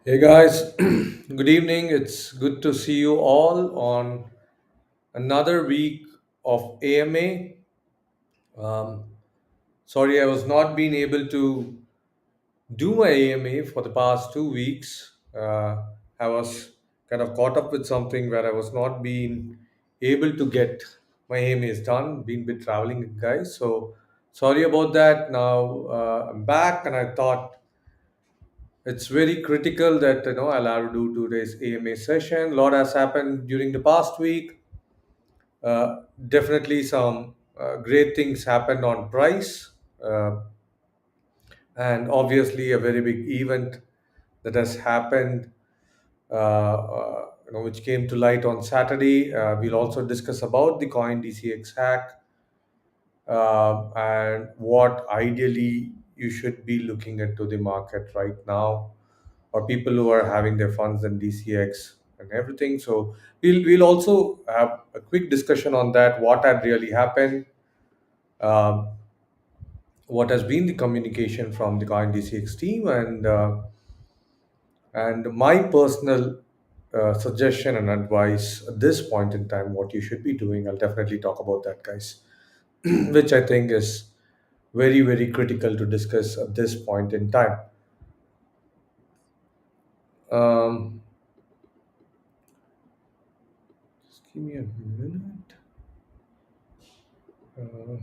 Hey guys, good evening. It's good to see you all on another week of AMA. Um, Sorry, I was not being able to do my AMA for the past 2 weeks. I was kind of caught up with something where I was not being able to get my AMAs done. Been bit traveling, guys. So sorry about that. Now I'm back, and I thought it's very critical that I'll have to do today's AMA session. A lot has happened during the past week. Definitely some great things happened on price, uh, and obviously a very big event that has happened, which came to light on Saturday. We'll also discuss about the CoinDCX hack and what ideally you should be looking into the market right now, or people who are having their funds in DCX and everything. So we'll also have a quick discussion on that. What had really happened? Um, what has been the communication from the CoinDCX team, and my personal suggestion and advice at this point in time, what you should be doing. I'll definitely talk about that, guys, which I think is very, very critical to discuss at this point in time. Um, just give me a minute. Uh,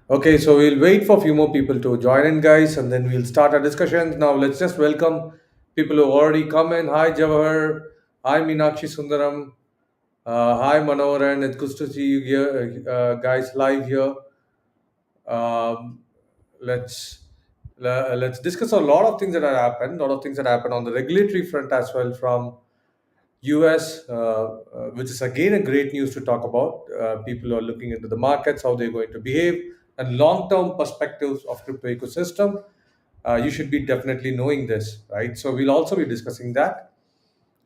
Okay, so we'll wait for a few more people to join in, guys, and then we'll start our discussions. Now, let's just welcome people who already come in. Hi, Jawahar. Hi, Meenakshi Sundaram. Hi, Manoharan. It's good to see you here, guys, live here. Um, let's let's discuss a lot of things that have happened. A lot of things that happened on the regulatory front as well from US, which is again a great news to talk about. People who are looking into the markets, how they're going to behave, and long-term perspectives of crypto ecosystem. You should be definitely knowing this, right? So we'll also be discussing that,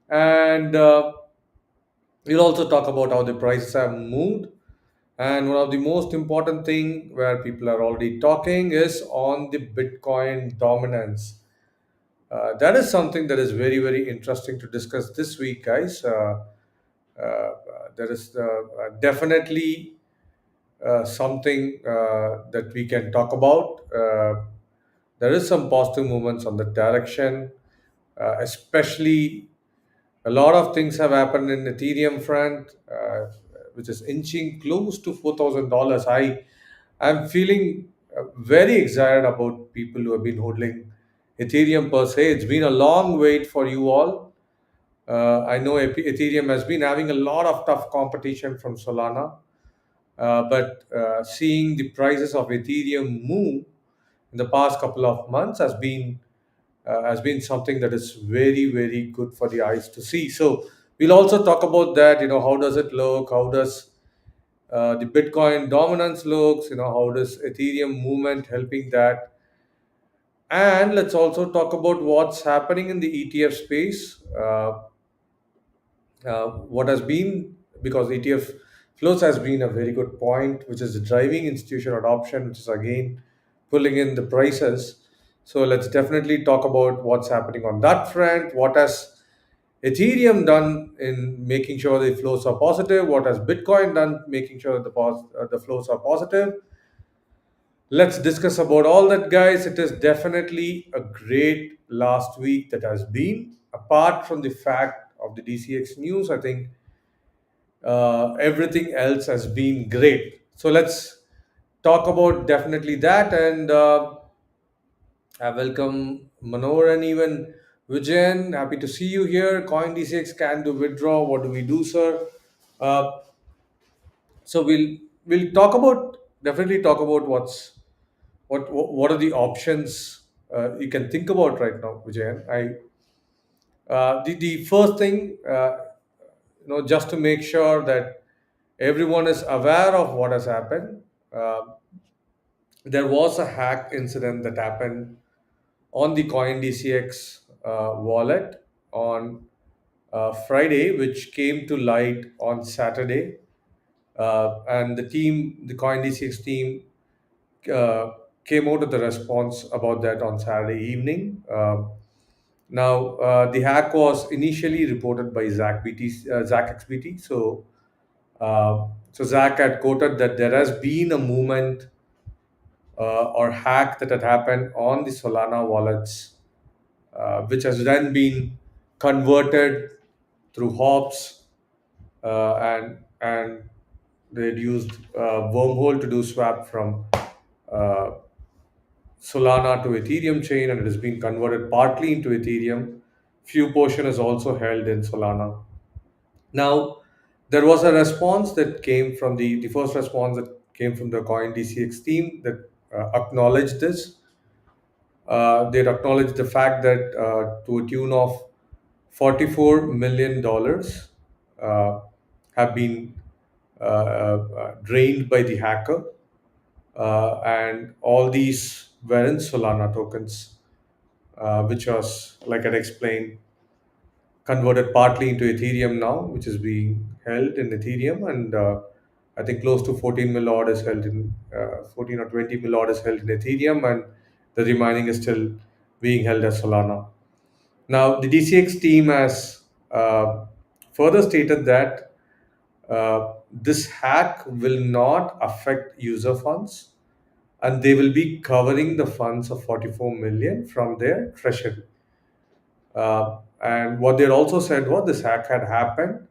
and we'll also talk about how the prices have moved. And one of the most important thing where people are already talking is on the Bitcoin dominance. That is something that is very, very interesting to discuss this week, guys. There is definitely something that we can talk about. There is some positive movements on the direction, especially a lot of things have happened in Ethereum front, which is inching close to $4,000. I'm feeling very excited about people who have been holding Ethereum per se. It's been a long wait for you all. I know Ethereum has been having a lot of tough competition from Solana, but seeing the prices of Ethereum move in the past couple of months has been something that is very, very good for the eyes to see. So we'll also talk about that. How does it look? How does the Bitcoin dominance looks? How does Ethereum movement helping that? And let's also talk about what's happening in the ETF space. What has been, because ETF flows has been a very good point, which is driving institutional adoption, which is again pulling in the prices. So let's definitely talk about what's happening on that front. What has Ethereum done in making sure the flows are positive? What has Bitcoin done making sure that the flows are positive? Let's discuss about all that, guys. It is definitely a great last week that has been. Apart from the fact of the DCX news, I think everything else has been great. So let's talk about definitely that. And I welcome Manor and even Vijayan. Happy to see you here. CoinDCX can do withdraw. What do we do, sir? Uh, so we'll talk about, definitely talk about what are the options you can think about right now, Vijayan. The first thing, just to make sure that everyone is aware of what has happened. Uh, there was a hack incident that happened on the CoinDCX wallet on Friday, which came to light on Saturday, and the CoinDCX team, uh, came out with a response about that on Saturday evening. The hack was initially reported by Zach XBT. So Zach had quoted that there has been a movement or hack that had happened on the Solana wallets, which has then been converted through hops, and they'd used wormhole to do swap from uh, Solana to Ethereum chain, and it has been converted partly into Ethereum. Few portion is also held in Solana. Now, there was a response that came from the first response that came from the CoinDCX team that acknowledged this. They acknowledged the fact that to a tune of $44 million uh, have been drained by the hacker, and all these were in Solana tokens, which was, like I explained, converted partly into Ethereum now, which is being held in Ethereum, and I think close to 14 mil odd is held in 14 or 20 mil odd is held in Ethereum, and the remaining is still being held as Solana. Now, the DCX team has further stated that this hack will not affect user funds, and they will be covering the funds of 44 million from their treasury. And what they also said was this hack had happened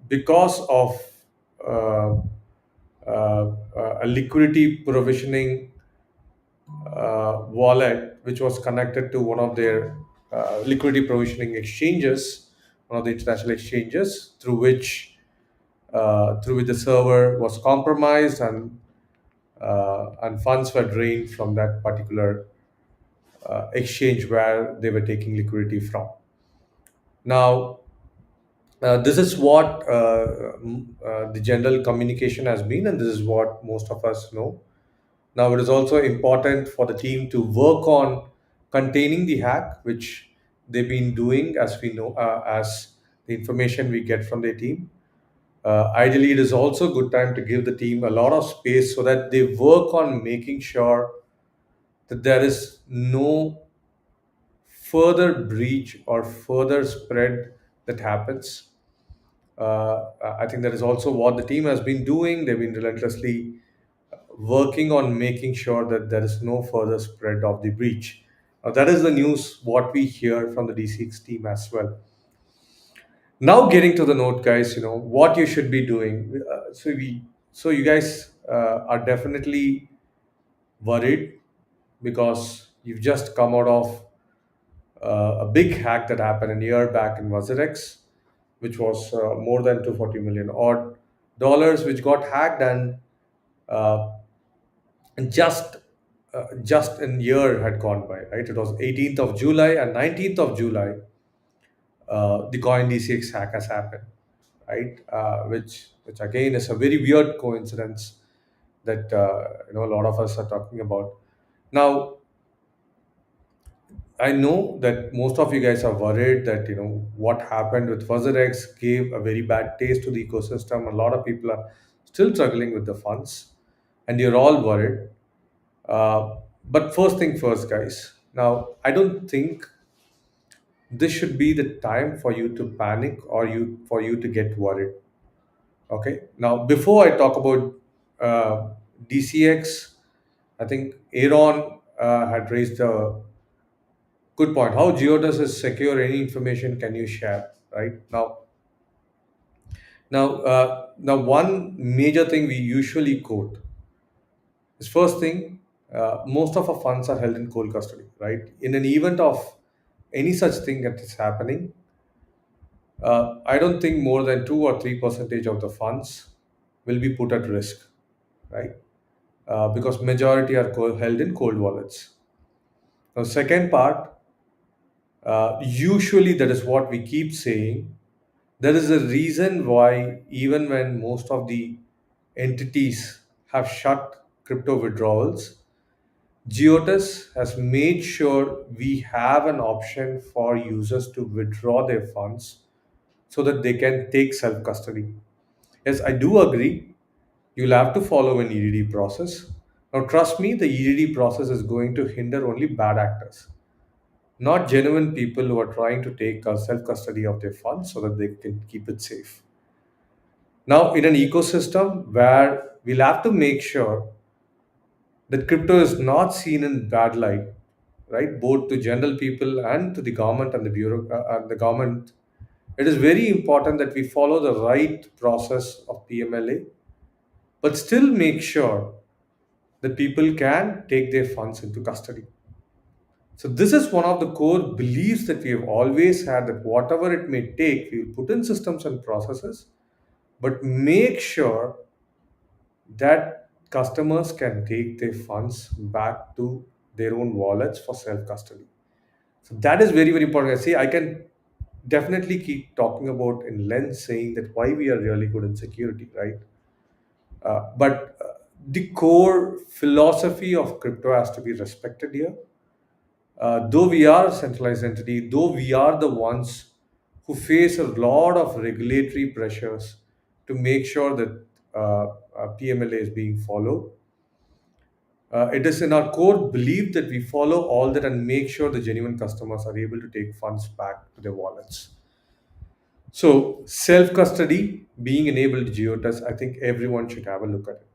because of uh, a liquidity provisioning wallet which was connected to one of their liquidity provisioning exchanges, one of the international exchanges, through which the server was compromised, and funds were drained from that particular exchange where they were taking liquidity from. Now, this is what the general communication has been, and this is what most of us know. Now, it is also important for the team to work on containing the hack, which they've been doing, as we know, as the information we get from their team. Ideally, it is also a good time to give the team a lot of space so that they work on making sure that there is no further breach or further spread that happens. I think that is also what the team has been doing. They've been relentlessly working on making sure that there is no further spread of the breach. That is the news what we hear from the D6 team as well. Now, getting to the note, guys, what you should be doing. So you guys are definitely worried because you've just come out of a big hack that happened a year back in WazirX, which was more than 240 million odd dollars, which got hacked, uh, and just a year had gone by, right? It was 18th of July and 19th of July, the CoinDCX hack has happened, right? Which again is a very weird coincidence that a lot of us are talking about. Now, I know that most of you guys are worried that what happened with FuzzerX gave a very bad taste to the ecosystem. A lot of people are still struggling with the funds, and you're all worried. But first thing first, guys. Now, I don't think this should be the time for you to panic or for you to get worried. Okay. Now, before I talk about DCX, I think Aaron had raised a good point. How Giottus is secure any information can you share, right? Now, one major thing we usually quote is first thing, most of our funds are held in cold custody, right? In an event of any such thing that is happening, I don't think more than 2 or 3% of the funds will be put at risk, right? Because majority are held in cold wallets. Now, second part, usually that is what we keep saying. There is a reason why even when most of the entities have shut crypto withdrawals, Giottus has made sure we have an option for users to withdraw their funds so that they can take self custody. Yes, I do agree. You'll have to follow an EDD process. Now, trust me, the EDD process is going to hinder only bad actors, not genuine people who are trying to take self custody of their funds so that they can keep it safe. Now, in an ecosystem where we'll have to make sure that crypto is not seen in bad light, right? Both to general people and to the government and the bureau and the government. It is very important that we follow the right process of PMLA, but still make sure that people can take their funds into custody. So this is one of the core beliefs that we have always had, that whatever it may take, we will put in systems and processes, but make sure that customers can take their funds back to their own wallets for self custody. So that is very, very important. I see, I can definitely keep talking about in length saying that why we are really good in security, right? But the core philosophy of crypto has to be respected here. Though we are a centralized entity, though we are the ones who face a lot of regulatory pressures to make sure that PMLA is being followed, it is in our core belief that we follow all that and make sure the genuine customers are able to take funds back to their wallets. So, self custody being enabled to Geotas, I think everyone should have a look at it.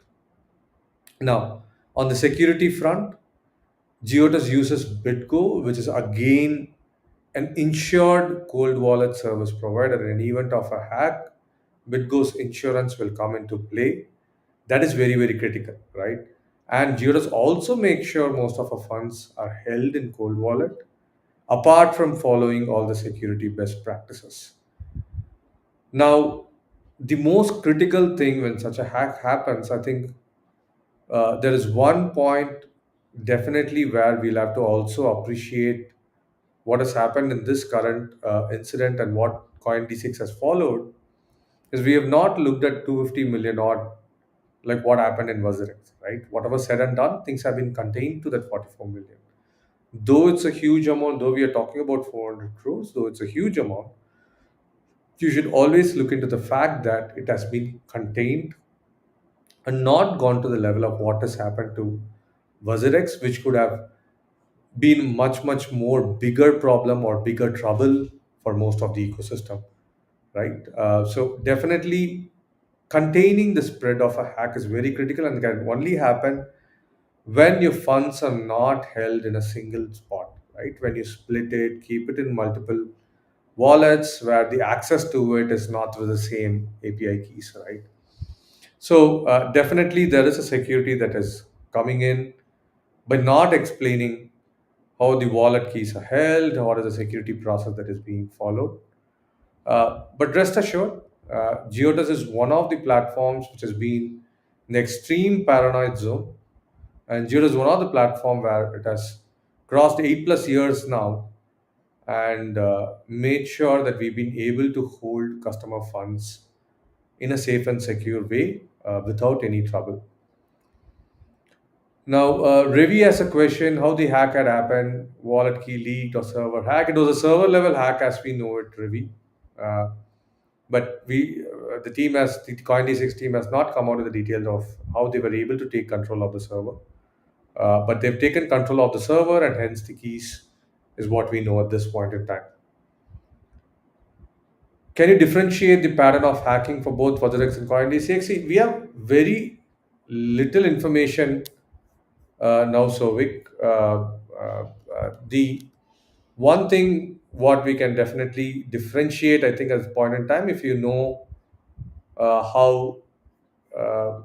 Now, on the security front, Geotas uses BitGo, which is again an insured cold wallet service provider. In event of a hack, BitGo's insurance will come into play. That is very, very critical, right? And Geotas also makes sure most of our funds are held in cold wallet, apart from following all the security best practices. Now, the most critical thing when such a hack happens, I think there is one point definitely where we'll have to also appreciate what has happened in this current incident and what CoinDCX has followed is we have not looked at 250 million odd like what happened in Wazirex, right? Whatever said and done, things have been contained to that 44 million. Though it's a huge amount, though we are talking about 400 crores, though it's a huge amount, you should always look into the fact that it has been contained and not gone to the level of what has happened to Wazirex, which could have been much, much more bigger problem or bigger trouble for most of the ecosystem, right? So definitely containing the spread of a hack is very critical and can only happen when your funds are not held in a single spot, right? When you split it, keep it in multiple wallets where the access to it is not through the same API keys, right? So definitely there is a security that is coming in by not explaining how the wallet keys are held, what is the security process that is being followed. But rest assured, Geotus is one of the platforms which has been in the extreme paranoid zone. And Geotus is one of the platform where it has crossed 8 plus years now and made sure that we've been able to hold customer funds in a safe and secure way without any trouble. Now, Ravi has a question how the hack had happened, wallet key leaked or server hack. It was a server level hack as we know it, Ravi. Uh, but the team has, the CoinDCX team has not come out with the details of how they were able to take control of the server. But they've taken control of the server and hence the keys is what we know at this point in time. Can you differentiate the pattern of hacking for both WazirX and CoinDCX? See, we have very little information now, Sovik. The one thing what we can definitely differentiate, I think, at this point in time, if you know how uh,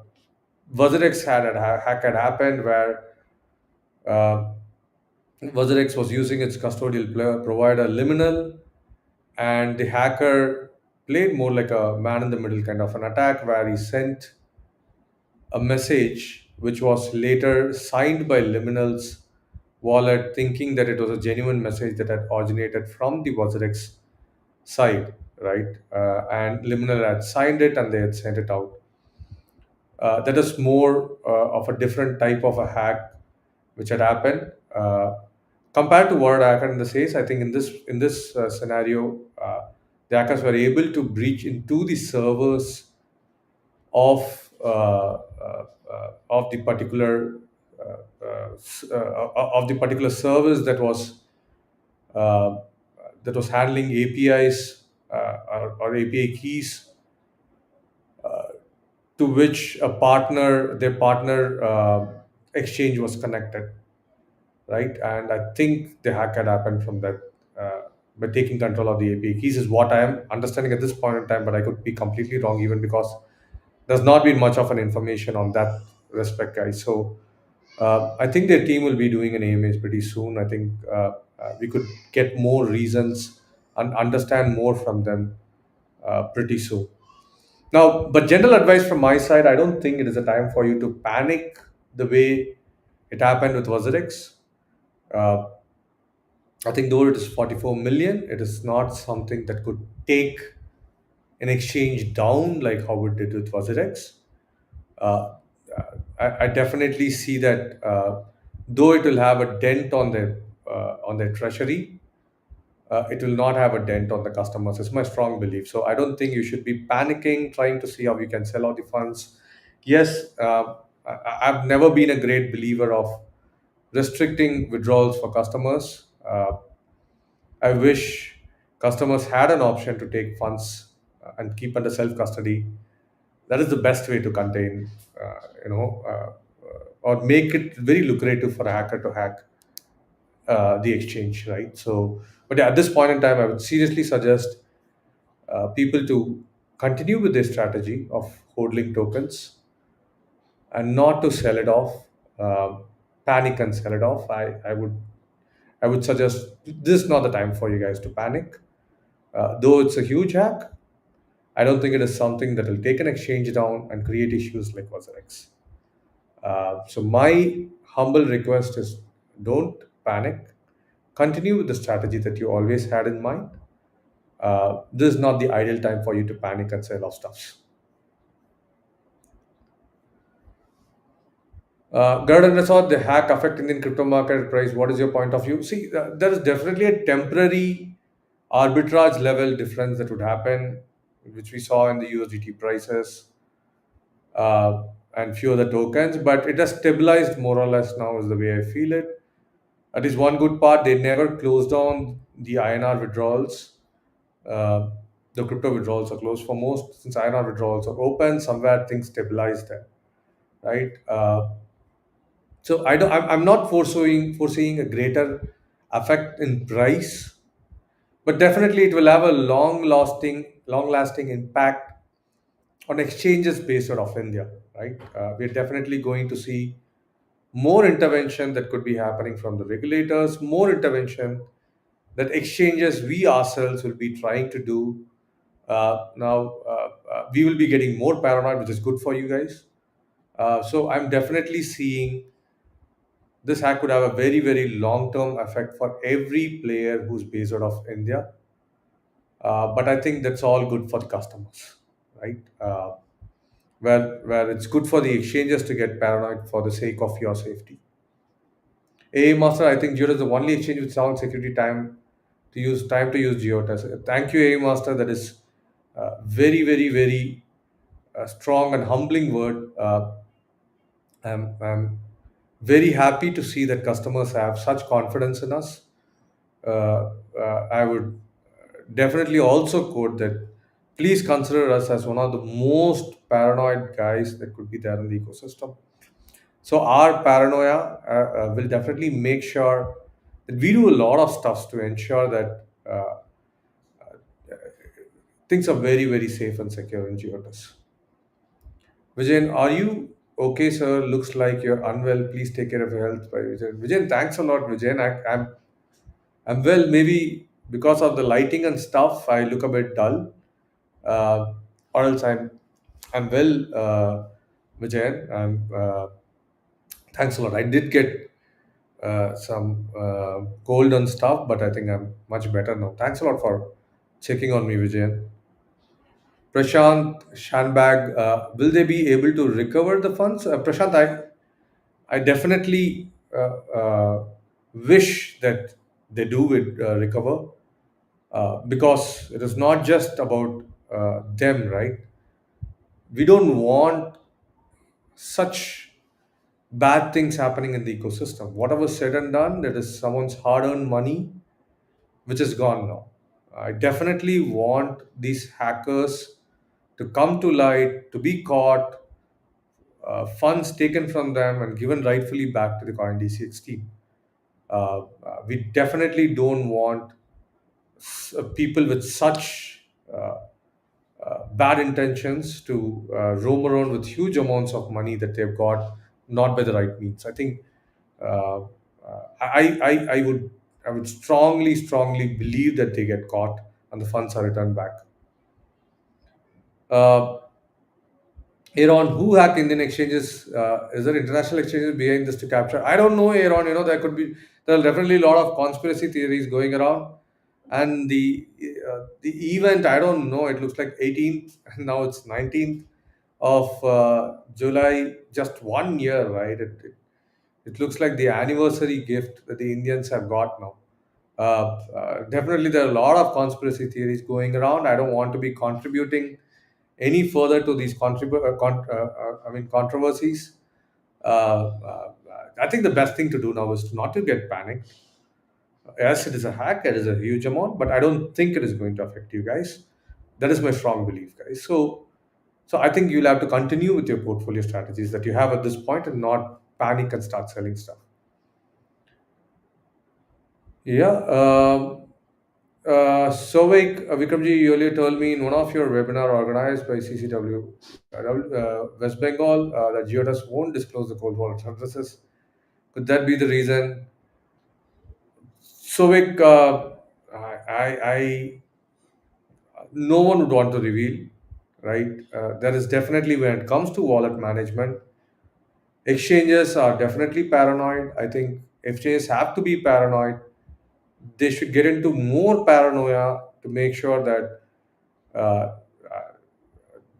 WazirX had a hack had happened, where uh, WazirX was using its custodial provider Liminal, and the hacker played more like a man in the middle kind of an attack, where he sent a message which was later signed by Liminal's wallet, thinking that it was a genuine message that had originated from the WazirX side, right? And Liminal had signed it and they had sent it out. That is more of a different type of a hack which had happened. Compared to what had happened in the says, I think in this scenario, the hackers were able to breach into the servers of the particular of the particular service uh, that was handling APIs or API keys to which their partner exchange was connected, right? And I think the hack had happened from that by taking control of the API keys is what I am understanding at this point in time, but I could be completely wrong even because there's not been much of an information on that respect, guys. So I think their team will be doing an AMAs pretty soon. I think we could get more reasons and understand more from them pretty soon. Now, but general advice from my side, I don't think it is a time for you to panic the way it happened with WazirX. Uh, I think though it is 44 million, it is not something that could take an exchange down like how it did with WazirX. Uh, I definitely see that though it will have a dent on their treasury, it will not have a dent on the customers. It's my strong belief. So I don't think you should be panicking, trying to see how you can sell out the funds. Yes, I've never been a great believer of restricting withdrawals for customers. I wish customers had an option to take funds and keep under self custody. That is the best way to contain, or make it very lucrative for a hacker to hack the exchange, right? So, but yeah, at this point in time, I would seriously suggest people to continue with their strategy of hodling tokens and not to sell it off, panic and sell it off. I would suggest this is not the time for you guys to panic. Though it's a huge hack, I don't think it is something that will take an exchange down and create issues like WazirX. So my humble request is don't panic. Continue with the strategy that you always had in mind. This is not the ideal time for you to panic and sell off stuffs. Garden Resort, the hack affect Indian crypto market price. What is your point of view? See, there is definitely a temporary arbitrage level difference that would happen, which we saw in the USDT prices and few other tokens, but it has stabilized more or less now, is the way I feel it. That is one good part. They never closed down the INR withdrawals. Uh, the crypto withdrawals are closed for most. Since INR withdrawals are open, somewhere things stabilize there, right? So I'm not foreseeing a greater effect in price, but definitely it will have a long lasting impact on exchanges based out of India, right? We're definitely going to see more intervention that could be happening from the regulators, more intervention that exchanges we ourselves will be trying to do. We will be getting more paranoid, which is good for you guys. So I'm definitely seeing this hack could have a very, very long term effect for every player who's based out of India. But I think that's all good for the customers, right? Where it's good for the exchanges to get paranoid for the sake of your safety. AA Master, I think Giottus is the only exchange with sound security time to use Giottus. Thank you, AA Master. That is very, very, very strong and humbling word. I'm very happy to see that customers have such confidence in us. I would definitely also quote that please consider us as one of the most paranoid guys that could be there in the ecosystem. So our paranoia will definitely make sure that we do a lot of stuff to ensure that things are very, very safe and secure in Geotus. Vijayan, are you okay, sir? Looks like you're unwell. Please take care of your health. By Vijayan. Vijayan, thanks a lot, Vijayan. I'm well. Maybe because of the lighting and stuff, I look a bit dull. Uh, or else I'm well, Vijayan. Thanks a lot. I did get some cold and stuff, but I think I'm much better now. Thanks a lot for checking on me, Vijayan. Prashant Shanbag, will they be able to recover the funds? Prashant, I definitely wish that they do recover, because it is not just about them, right? We don't want such bad things happening in the ecosystem. Whatever said and done, that is someone's hard earned money which is gone now. I definitely want these hackers to come to light, to be caught, funds taken from them and given rightfully back to the CoinDCX team. We definitely don't want people with such bad intentions to roam around with huge amounts of money that they've got not by the right means. I think uh, I would strongly believe that they get caught and the funds are returned back. Uh, Aaron, who hacked Indian exchanges? Is there international exchanges behind this to capture? I don't know, Aaron. There are definitely a lot of conspiracy theories going around, and the event, I don't know. It looks like 18th, and now it's 19th of July. Just 1 year, right? It looks like the anniversary gift that the Indians have got now. Definitely, there are a lot of conspiracy theories going around. I don't want to be contributing any further to these controversies. I think the best thing to do now is not to get panicked. Yes, it is a hack. It is a huge amount, but I don't think it is going to affect you guys. That is my strong belief, guys. So I think you'll have to continue with your portfolio strategies that you have at this point and not panic and start selling stuff. Yeah. Sovik, Vikramji, you earlier told me in one of your webinar organized by CCW, West Bengal, that Giottus won't disclose the cold wallet services. Could that be the reason? Sovik, no one would want to reveal, right? There is definitely, when it comes to wallet management, exchanges are definitely paranoid. I think exchanges have to be paranoid. They should get into more paranoia to make sure that uh,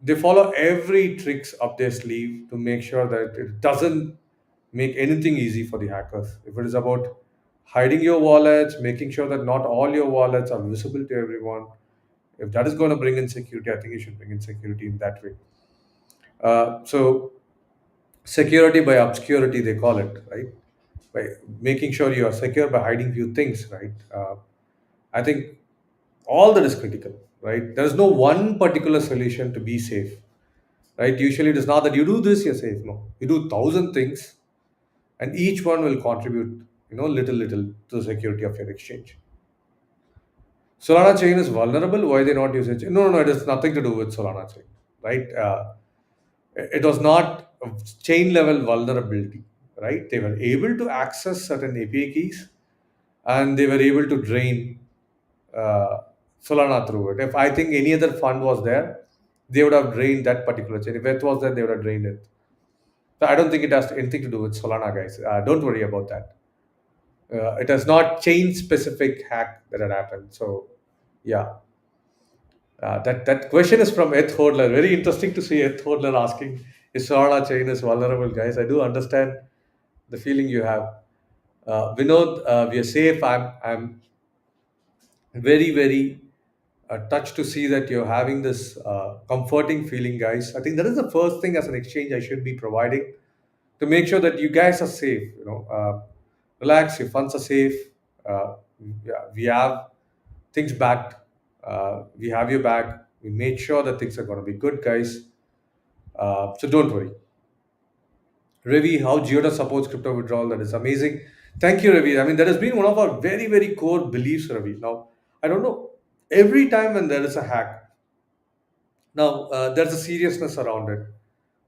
they follow every tricks up their sleeve to make sure that it doesn't make anything easy for the hackers. If it is about hiding your wallets, making sure that not all your wallets are visible to everyone, if that is going to bring in security, I think you should bring in security in that way. So security by obscurity, they call it, right? By making sure you are secure by hiding few things, right? I think all that is critical, right? There is no one particular solution to be safe, right? Usually it is not that you do this, you're safe. No, you do thousand things, and each one will contribute, little to the security of your exchange. Solana chain is vulnerable. Why they not use it? No, no, no. It has nothing to do with Solana chain, right? It was not a chain level vulnerability, right? They were able to access certain API keys, and they were able to drain uh, Solana through it. If I think any other fund was there, they would have drained that particular chain. If it was there, they would have drained it. So I don't think it has anything to do with Solana, guys. Don't worry about that. It has not chain specific hack that had happened. So yeah, that question is from Eth Hodler. Very interesting to see Eth Hodler asking, is Solana chain is vulnerable, guys? I do understand the feeling you have. Vinod, we are safe. I'm very touched to see that you're having this comforting feeling, guys. I think that is the first thing as an exchange I should be providing to make sure that you guys are safe. Relax, your funds are safe. Yeah, we have things backed. We have your back. We made sure that things are going to be good, guys. So don't worry. Ravi, how Giottus supports crypto withdrawal, that is amazing. Thank you, Ravi. I mean, that has been one of our very core beliefs, Ravi. Now, I don't know. Every time when there is a hack, now there's a seriousness around it.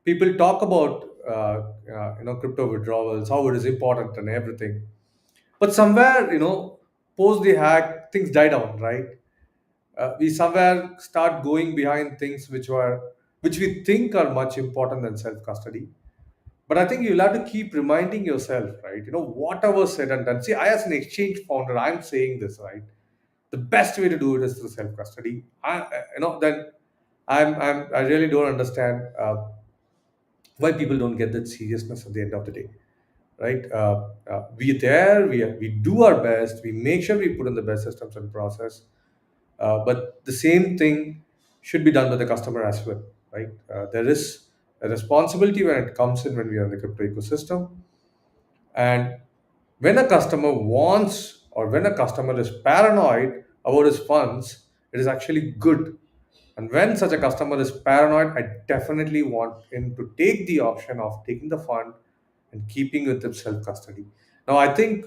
People talk about crypto withdrawals, how it is important and everything. But somewhere, post the hack, things die down, right? We somewhere start going behind things which we think are much important than self custody. But I think you'll have to keep reminding yourself, right? Whatever said and done. See, I as an exchange founder, I'm saying this, right? The best way to do it is through self custody. Then I really don't understand why people don't get that seriousness at the end of the day. right? We there, we do our best, we make sure we put in the best systems and process, but the same thing should be done with the customer as well, right? There is a responsibility when it comes in when we are in the crypto ecosystem. And when a customer wants, or when a customer is paranoid about his funds, it is actually good. And when such a customer is paranoid, I definitely want him to take the option of taking the fund and keeping with self custody. Now, I think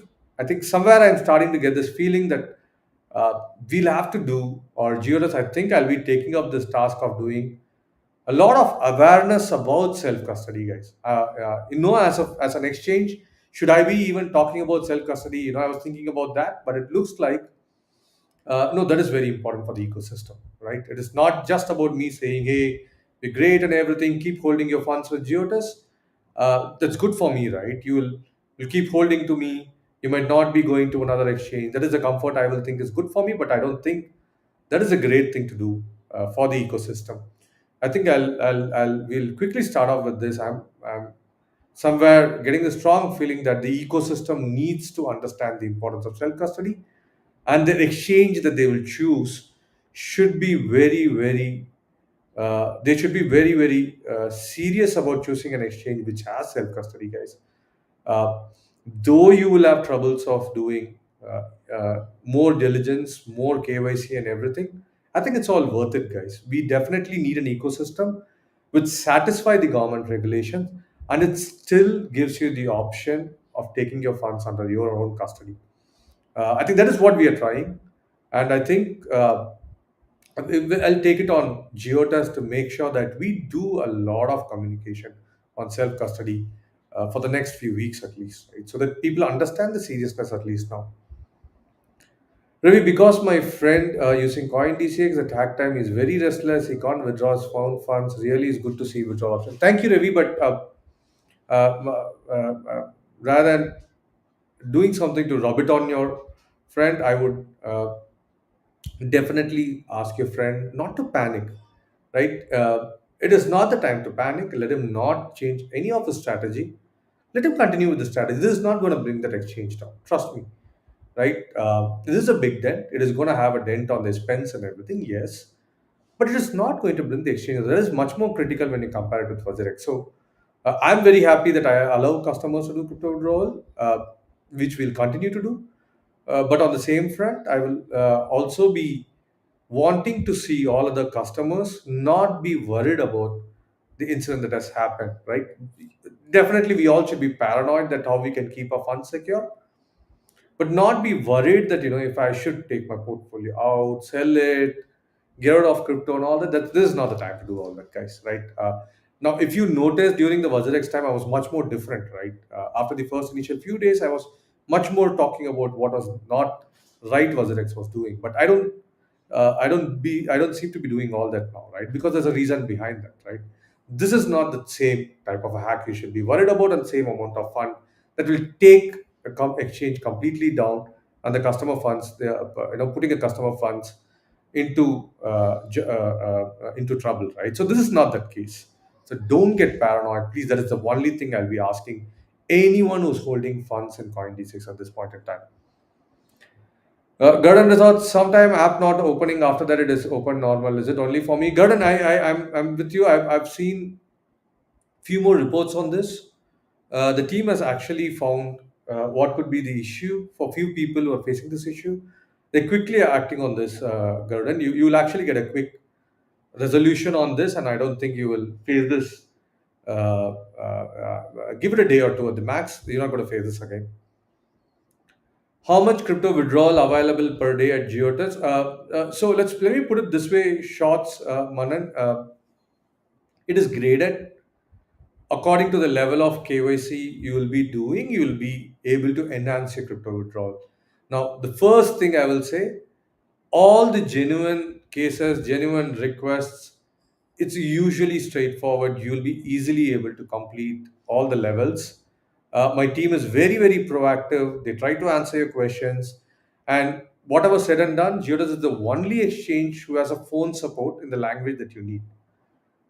somewhere I'm starting to get this feeling that we'll have to do, or Giottus, I think I'll be taking up this task of doing a lot of awareness about self custody, guys. As an exchange, should I be even talking about self custody? I was thinking about that, but it looks like no, that is very important for the ecosystem, right? It is not just about me saying, hey, we're great and everything, keep holding your funds with Geotus. That's good for me, right? You'll keep holding to me. You might not be going to another exchange. That is a comfort I will think is good for me, but I don't think that is a great thing to do for the ecosystem. I think we'll quickly start off with this. I'm somewhere getting the strong feeling that the ecosystem needs to understand the importance of self custody, and the exchange that they will choose should be very serious about choosing an exchange which has self custody, guys. uh, though you will have troubles of doing more diligence, more KYC and everything, I think it's all worth it, guys. We definitely need an ecosystem which satisfy the government regulations, and it still gives you the option of taking your funds under your own custody. I think that is what we are trying, and I think I'll take it on Geotas to make sure that we do a lot of communication on self custody for the next few weeks at least, right? So that people understand the seriousness at least now. Ravi, because my friend using CoinDCX at hack time is very restless, he can't withdraw his found funds. Really, is good to see withdrawal option. Thank you, Ravi, but rather than doing something to rub it on your friend, I would definitely ask your friend not to panic, right? It is not the time to panic. Let him not change any of his strategy. Let him continue with the strategy. This is not going to bring that exchange down. Trust me, right? This is a big dent. It is going to have a dent on the expense and everything, yes, but it is not going to bring the exchange. That is much more critical when you compare it with WazirX. So I'm very happy that I allow customers to do crypto withdrawal, which we'll continue to do. But on the same front, I will also be wanting to see all other customers not be worried about the incident that has happened, right? Definitely, we all should be paranoid that how we can keep our funds secure, but not be worried that if I should take my portfolio out, sell it, get rid of crypto and all that. That this is not the time to do all that, guys. Right? Now, if you notice during the WazirX time, I was much more different. Right? After the first initial few days, I was much more talking about what was not right WazirX was doing. But I don't seem to be doing all that now, right? Because there's a reason behind that, right? This is not the same type of a hack you should be worried about, and same amount of fund that will take a exchange completely down, and the customer funds, they are, putting a customer funds into trouble, right? So this is not that case. So don't get paranoid, please. That is the only thing I'll be asking anyone who's holding funds in CoinDCX at this point in time. Garden Resorts, sometime app not opening, after that it is open normal. Is it only for me? Garden, I'm with you. I've seen few more reports on this. The team has actually found what could be the issue for few people who are facing this issue. They quickly are acting on this, Garden. You will actually get a quick resolution on this, and I don't think you will face this. Give it a day or two at the max. You're not going to face this again. How much crypto withdrawal available per day at Giottus? So let me put it this way, shorts, Manan. It is graded according to the level of KYC you will be doing. You will be able to enhance your crypto withdrawal. Now, the first thing I will say, all the genuine cases, genuine requests, it's usually straightforward. You'll be easily able to complete all the levels. My team is very proactive. They try to answer your questions. And whatever said and done, Geodas is the only exchange who has a phone support in the language that you need,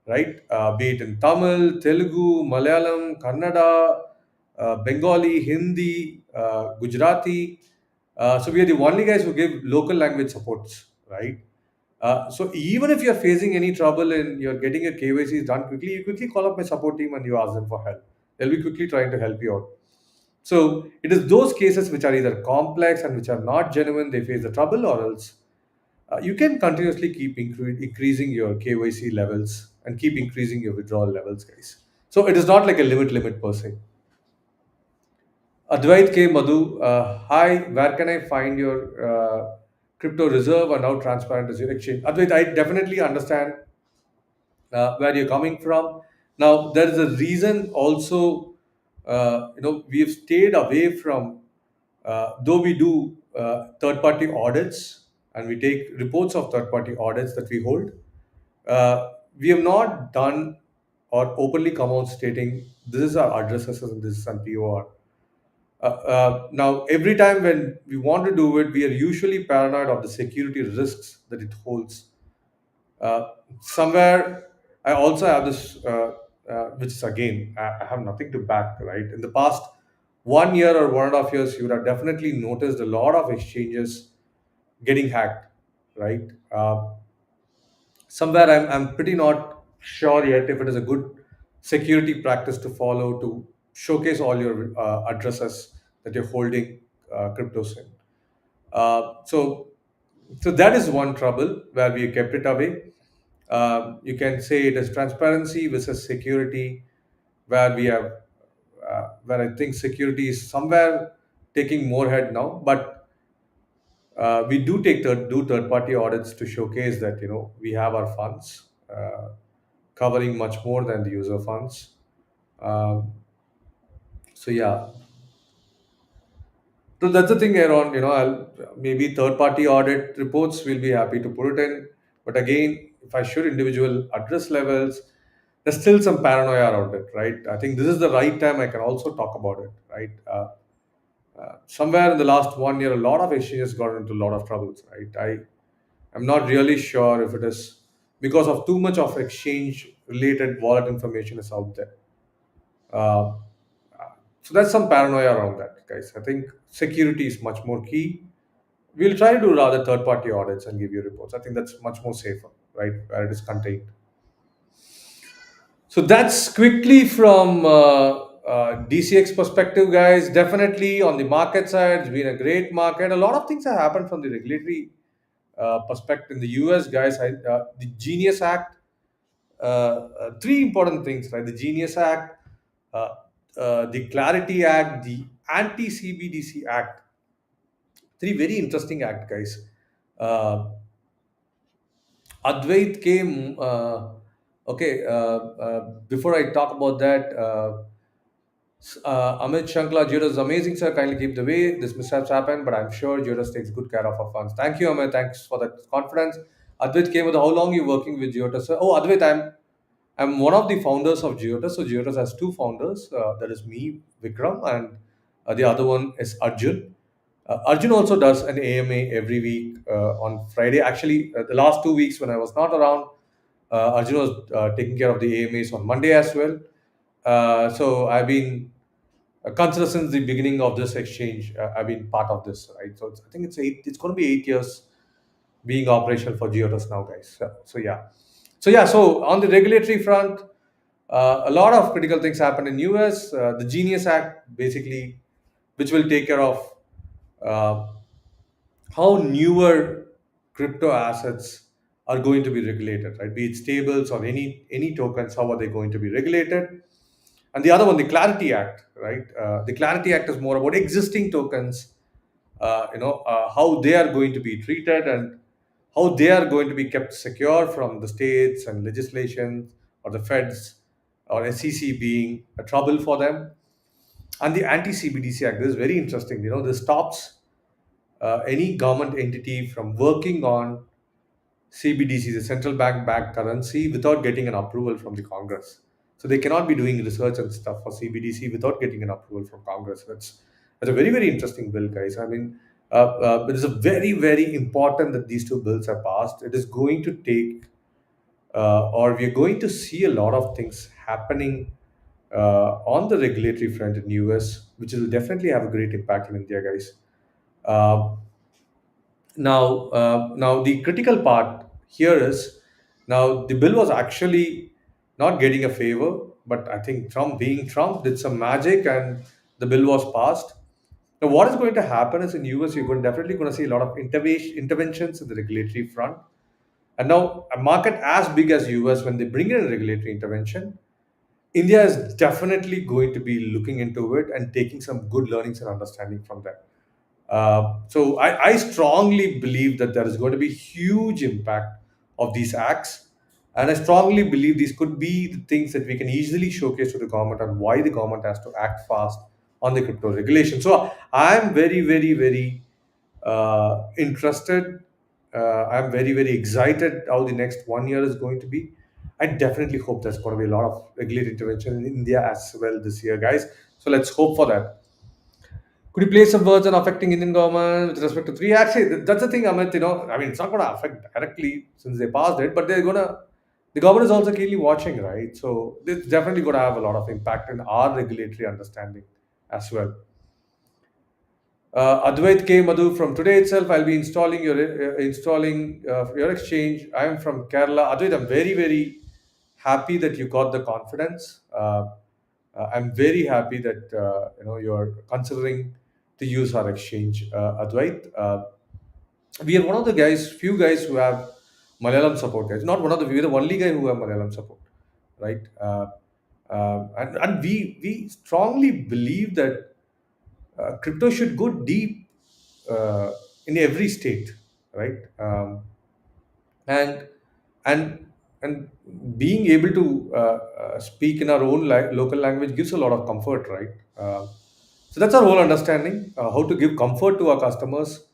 right? Be it in Tamil, Telugu, Malayalam, Kannada, Bengali, Hindi, Gujarati. So we are the only guys who give local language supports, right? So even if you're facing any trouble and you're getting your KYC done quickly, you quickly call up my support team and you ask them for help. They'll be quickly trying to help you out. So it is those cases which are either complex and which are not genuine, they face the trouble, or else you can continuously keep increasing your KYC levels and keep increasing your withdrawal levels, guys. So it is not like a limit per se. Advait K. Madhu, hi, where can I find your crypto reserve and how transparent is your exchange? Advait, I definitely understand where you're coming from. Now, there is a reason also, we've stayed away from, though we do third party audits and we take reports of third party audits that we hold, we have not done or openly come out stating this is our addresses and this is our POR. Now, every time when we want to do it, we are usually paranoid of the security risks that it holds. Somewhere, I also have this, which is again, I have nothing to back, right? In the past 1 year or 1.5 years, you would have definitely noticed a lot of exchanges getting hacked, right? Somewhere, I'm pretty not sure yet if it is a good security practice to follow to showcase all your addresses that you're holding cryptos in. So that is one trouble where we kept it away. You can say it as transparency versus security, where we have, where I think security is somewhere taking more head now. But we do third party audits to showcase that we have our funds covering much more than the user funds. Um, so yeah, so that's the thing around, maybe third party audit reports we'll be happy to put it in. But again, if I should individual address levels, there's still some paranoia around it, right? I think this is the right time I can also talk about it, right? Somewhere in the last 1 year, a lot of exchanges got into a lot of troubles, right? I'm not really sure if it is because of too much of exchange related wallet information is out there. Uh, so there's some paranoia around that, guys. I think security is much more key. We'll try to do rather third party audits and give you reports. I think that's much more safer, right? Where it is contained. So that's quickly from DCX perspective, guys. Definitely on the market side, it's been a great market. A lot of things have happened from the regulatory perspective in the US, guys. The Genius Act, three important things, right? The Genius Act, uh, the Clarity Act, the Anti CBDC Act. Three very interesting act, guys. Uh, Advait came. Okay, before I talk about that, Amit Shankla, Giottus is amazing, sir. Kindly keep the way. This mishaps happen, but I'm sure Giottus takes good care of our funds. Thank you, Amit. Thanks for that confidence. Advait came with how long you working with Giottus, sir? Oh, Advait, I'm one of the founders of Giottus. So Giottus has two founders. That is me, Vikram, and the other one is Arjun. Arjun also does an AMA every week on Friday. Actually, the last 2 weeks when I was not around, Arjun was taking care of the AMAs on Monday as well. So I've been consider since the beginning of this exchange. I've been part of this, right? So I think it's eight. It's going to be 8 years being operational for Giottus now, guys. So yeah, so on the regulatory front, a lot of critical things happen in US. The Genius Act, basically, which will take care of uh, how newer crypto assets are going to be regulated, right? Be it stables or any tokens, how are they going to be regulated? And the other one, the Clarity Act, right? The Clarity Act is more about existing tokens, how they are going to be treated and how they are going to be kept secure from the states and legislation or the feds or SEC being a trouble for them. And the Anti CBDC Act, this is very interesting. This stops any government entity from working on CBDC, the central bank backed currency, without getting an approval from the Congress. So they cannot be doing research and stuff for CBDC without getting an approval from Congress. That's a very very interesting bill, guys. I mean, it is a very very important that these two bills are passed. It is going to take, or we are going to see a lot of things happening on the regulatory front in US, which will definitely have a great impact in India, guys. Uh, now the critical part here is, now the bill was actually not getting a favor, but I think Trump, being Trump, did some magic and the bill was passed. Now, what is going to happen is in US, you're definitely going to see a lot of interventions in the regulatory front. And now, a market as big as US, when they bring in a regulatory intervention, India is definitely going to be looking into it and taking some good learnings and understanding from that. So I strongly believe that there is going to be huge impact of these acts, and I strongly believe these could be the things that we can easily showcase to the government and why the government has to act fast on the crypto regulation. So I'm very, very, very interested. I'm very, very excited how the next 1 year is going to be. I definitely hope there's going to be a lot of regulatory intervention in India as well this year, guys. So let's hope for that. Could you place some words on affecting Indian government with respect to three? Actually, that's the thing, Amit. I mean, it's not going to affect directly since they passed it, but they're going to. The government is also keenly watching, right? So it's definitely going to have a lot of impact in our regulatory understanding as well. Advait K. Madhu, from today itself, I'll be installing your exchange. I'm from Kerala. Advait, I'm very, very happy that you got the confidence. I'm very happy that you're considering to use our exchange, Advait. We are one of the few guys who have Malayalam support. Guys, not one of the, we're the only guy who have Malayalam support, right? And we strongly believe that crypto should go deep in every state, right? And and and being able to speak in our own local language gives a lot of comfort, right? So that's our whole understanding, how to give comfort to our customers.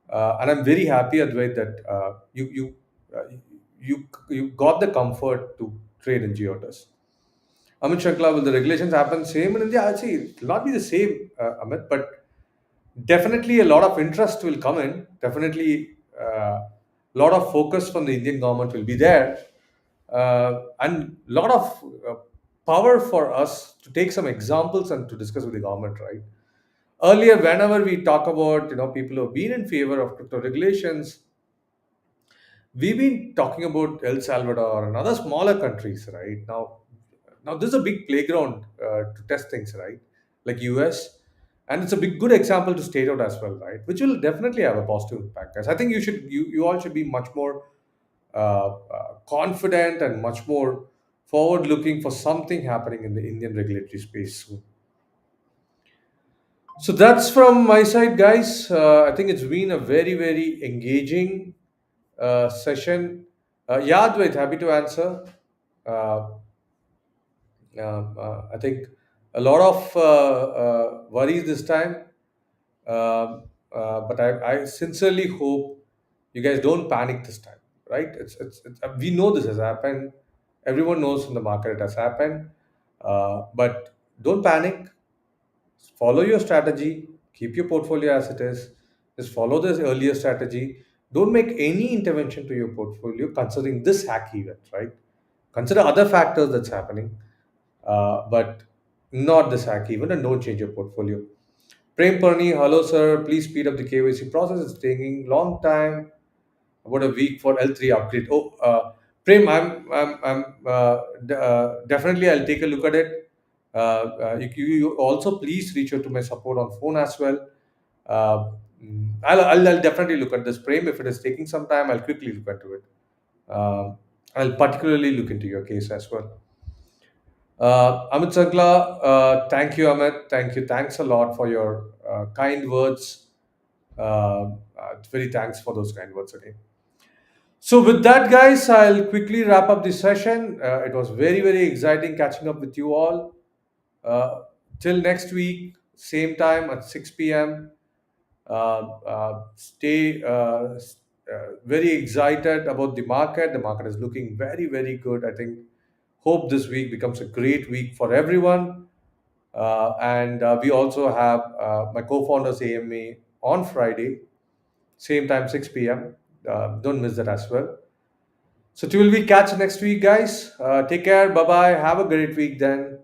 And I'm very happy, Advait, that you got the comfort to trade in Giottus. Amit Shankla, will the regulations happen same in India? Actually, it will not be the same, Amit, but definitely a lot of interest will come in. Definitely a lot of focus from the Indian government will be there, and a lot of power for us to take some examples and to discuss with the government, right? Earlier, whenever we talk about people who have been in favor of crypto regulations, we've been talking about El Salvador and other smaller countries, right? Now this is a big playground to test things, right? Like US, and it's a big good example to state out as well, right? Which will definitely have a positive impact. Guys, I think you all should be much more confident and much more forward looking for something happening in the Indian regulatory space soon. So that's from my side, guys. I think it's been a very, very engaging session. Yeah, Advait, happy to answer. Uh, I think a lot of worries this time, but I sincerely hope you guys don't panic this time, right? It's we know this has happened. Everyone knows in the market it has happened, but don't panic. Follow your strategy, keep your portfolio as it is, just follow this earlier strategy. Don't make any intervention to your portfolio considering this hack event, right? Consider other factors that's happening, but not this hack event, and don't change your portfolio. Prem Parni, hello sir, please speed up the KYC process, it's taking long time, about a week for L3 upgrade. Oh, Prem, definitely I'll take a look at it. You also please reach out to my support on phone as well. Uh, I'll definitely look at this, Prem. If it is taking some time, I'll quickly look into it. I'll particularly look into your case as well. Amit Sankla, thank you, Amit. Thank you. Thanks a lot for your kind words. Very thanks for those kind words again. So, with that, guys, I'll quickly wrap up this session. It was very, very exciting catching up with you all. Uh, till next week, same time at 6 p.m. Stay very excited about the market. The market is looking very, very good. I think, hope this week becomes a great week for everyone. And we also have my co-founders AMA on Friday, same time 6 p.m. Don't miss that as well. So till we catch next week, guys. Take care. Bye bye. Have a great week then.